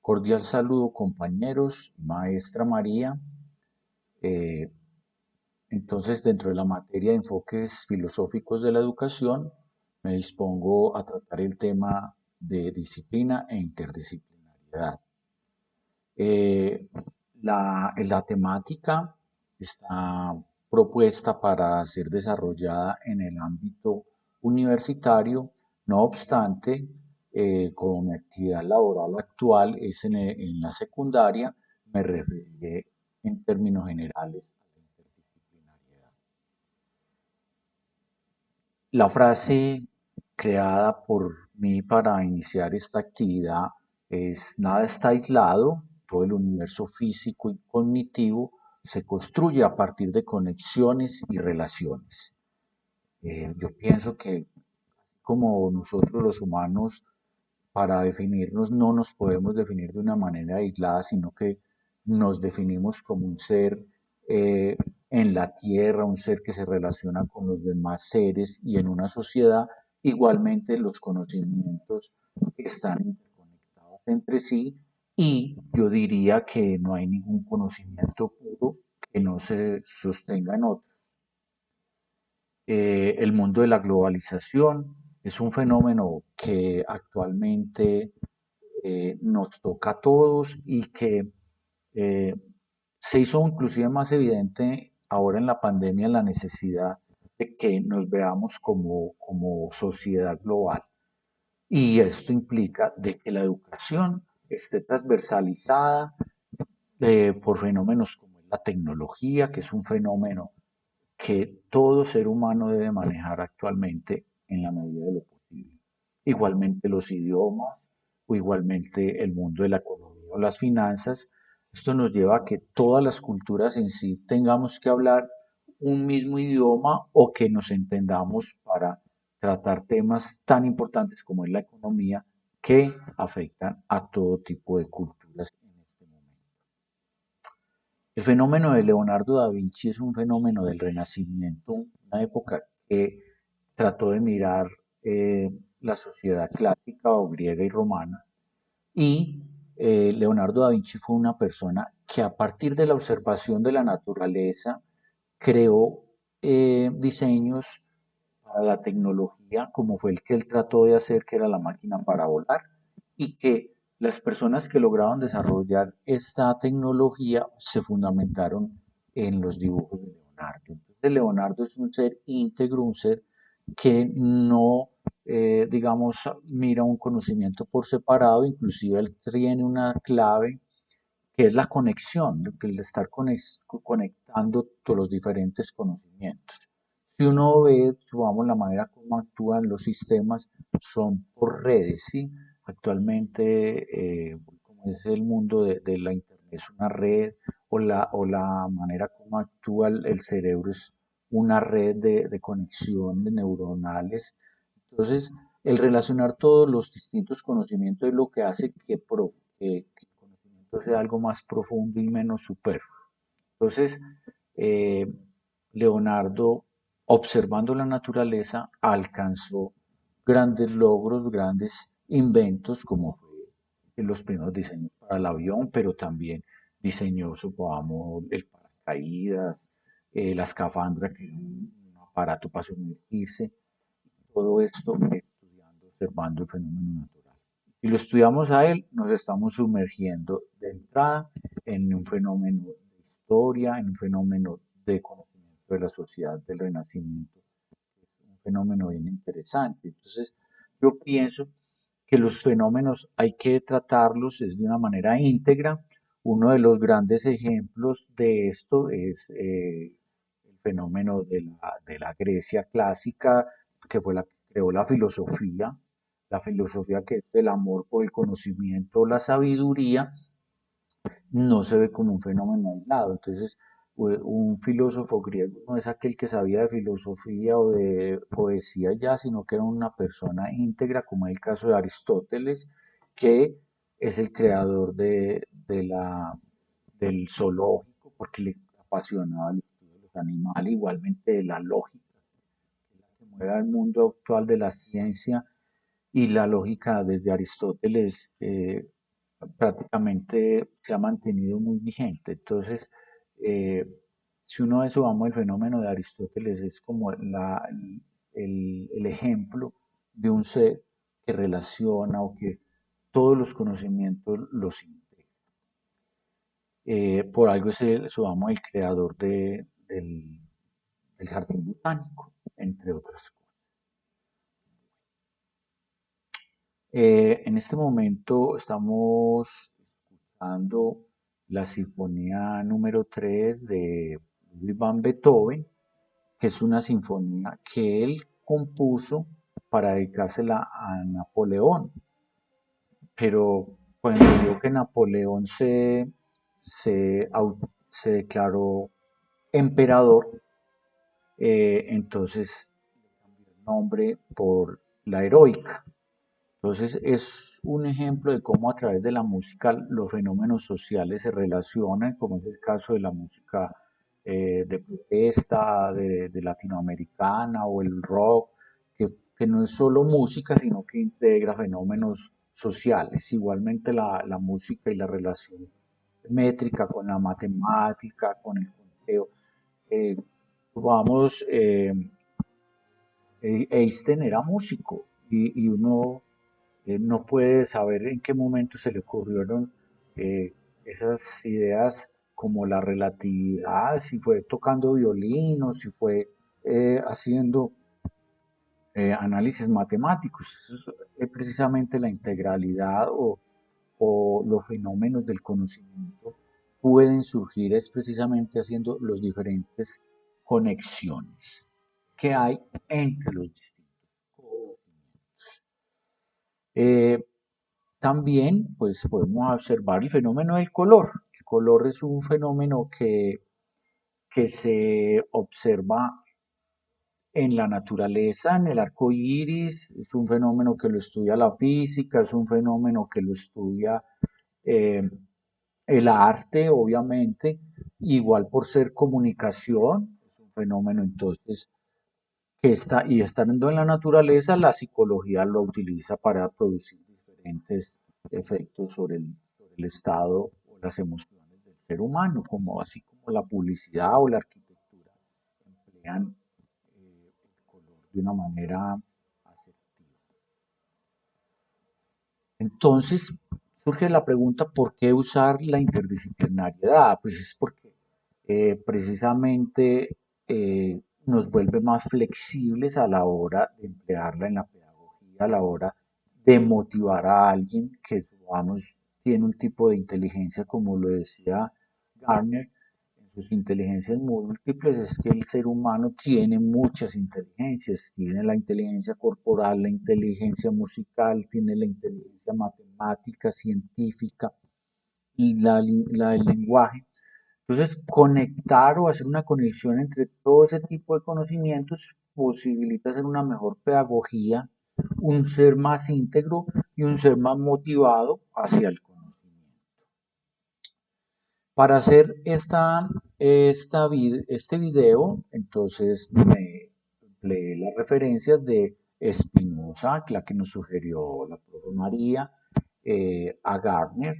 Cordial saludo, compañeros, maestra María. Eh, entonces, dentro de la materia de enfoques filosóficos de la educación, me dispongo a tratar el tema de disciplina e interdisciplinariedad. Eh, la temática está propuesta para ser desarrollada en el ámbito universitario. No obstante, como mi actividad laboral actual es en la secundaria, me referiré en términos generales a la interdisciplinariedad. La frase creada por mí para iniciar esta actividad es: nada está aislado, todo el universo físico y cognitivo se construye a partir de conexiones y relaciones. Yo pienso que como nosotros los humanos, para definirnos no nos podemos definir de una manera aislada, sino que nos definimos como un ser en la tierra, un ser que se relaciona con los demás seres y en una sociedad. Igualmente los conocimientos están interconectados entre sí y yo diría que no hay ningún conocimiento puro que no se sostenga en otro. El mundo de la globalización es un fenómeno que actualmente nos toca a todos y que eh, se hizo inclusive más evidente ahora en la pandemia la necesidad de que nos veamos como sociedad global. Y esto implica de que la educación esté transversalizada por fenómenos como la tecnología, que es un fenómeno que todo ser humano debe manejar actualmente en la medida de lo posible. Igualmente los idiomas o igualmente el mundo de la economía o las finanzas. Esto nos lleva a que todas las culturas en sí tengamos que hablar un mismo idioma o que nos entendamos para tratar temas tan importantes como es la economía que afectan a todo tipo de culturas en este momento. El fenómeno de Leonardo da Vinci es un fenómeno del Renacimiento, una época que trató de mirar la sociedad clásica o griega y romana. Y Leonardo da Vinci fue una persona que a partir de la observación de la naturaleza creó diseños para la tecnología, como fue el que él trató de hacer, que era la máquina para volar, y que las personas que lograron desarrollar esta tecnología se fundamentaron en los dibujos de Leonardo. Entonces, Leonardo es un ser íntegro, un ser que no, digamos, mira un conocimiento por separado, inclusive él tiene una clave que es la conexión, el estar conectando todos los diferentes conocimientos. Si uno ve, supongamos, la manera como actúan los sistemas, son por redes, ¿sí? Actualmente, como es el mundo de la Internet, es una red, o la manera como actúa el cerebro es una red de conexiones neuronales. Entonces, el relacionar todos los distintos conocimientos es lo que hace que el conocimiento sea algo más profundo y menos superfluo. Entonces, eh, Leonardo, observando la naturaleza, alcanzó grandes logros, grandes inventos, como fue los primeros diseños para el avión, pero también diseñó, supongamos, el paracaídas, la escafandra, que era un aparato para sumergirse. Todo esto estudiando, observando el fenómeno natural. Si lo estudiamos a él, nos estamos sumergiendo de entrada en un fenómeno de historia, en un fenómeno de conocimiento de la sociedad del Renacimiento, un fenómeno bien interesante. Entonces, yo pienso que los fenómenos hay que tratarlos es de una manera íntegra. Uno de los grandes ejemplos de esto es el fenómeno de la Grecia clásica, que fue la que creó la filosofía que es el amor por el conocimiento, la sabiduría, no se ve como un fenómeno aislado. Entonces, un filósofo griego no es aquel que sabía de filosofía o de poesía ya, sino que era una persona íntegra, como es el caso de Aristóteles, que es el creador del zoológico, porque le apasionaba el estudio de los animales, igualmente de la lógica, que es la que mueve al mundo actual de la ciencia y la lógica desde Aristóteles. prácticamente se ha mantenido muy vigente. Entonces, eh, si uno a eso vamos, el fenómeno de Aristóteles es como el ejemplo de un ser que relaciona o que todos los conocimientos los integra. Por algo es vamos, el creador del jardín botánico, entre otras cosas. En este momento estamos escuchando la sinfonía número 3 de Ludwig van Beethoven, que es una sinfonía que él compuso para dedicársela a Napoleón. Pero cuando vio que Napoleón se declaró emperador, entonces cambió el nombre por la heroica. Entonces es un ejemplo de cómo a través de la música los fenómenos sociales se relacionan, como es el caso de la música de protesta, de latinoamericana o el rock, que no es solo música, sino que integra fenómenos sociales. Igualmente la música y la relación métrica con la matemática, con el conteo. Eh, vamos, Einstein era músico y uno no puede saber en qué momento se le ocurrieron eh, esas ideas como la relatividad, si fue tocando violín o si fue haciendo análisis matemáticos. Eso es precisamente la integralidad o los fenómenos del conocimiento pueden surgir es precisamente haciendo las diferentes conexiones que hay entre los distintos conocimientos. Eh, También, pues podemos observar el fenómeno del color. El color es un fenómeno que se observa en la naturaleza, en el arco iris, es un fenómeno que lo estudia la física, es un fenómeno que lo estudia eh, el arte, obviamente, igual por ser comunicación, es un fenómeno entonces que está, y estando en la naturaleza, la psicología lo utiliza para producir diferentes efectos sobre el estado o las emociones del ser humano, como así como la publicidad o la arquitectura emplean el color de una manera asertiva. Entonces, surge la pregunta, ¿por qué usar la interdisciplinariedad? Pues es porque precisamente nos vuelve más flexibles a la hora de emplearla en la pedagogía, a la hora de motivar a alguien que, vamos, tiene un tipo de inteligencia, como lo decía Garner, en sus inteligencias múltiples, es que el ser humano tiene muchas inteligencias, tiene la inteligencia corporal, la inteligencia musical, tiene la inteligencia matemática, científica y la del lenguaje. Entonces, conectar o hacer una conexión entre todo ese tipo de conocimientos posibilita hacer una mejor pedagogía, un ser más íntegro y un ser más motivado hacia el conocimiento. Para hacer este video, entonces me empleé las referencias de Spinoza, la que nos sugirió la profe María, a Gardner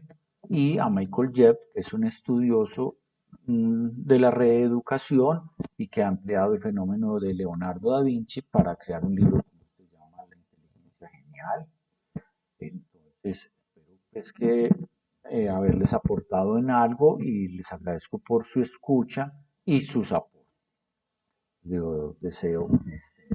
y a Michael Jebb, que es un estudioso de la reeducación y que ha empleado el fenómeno de Leonardo da Vinci para crear un libro que se llama La inteligencia genial. Entonces, espero pues que haberles aportado en algo y les agradezco por su escucha y sus aportes. Yo deseo este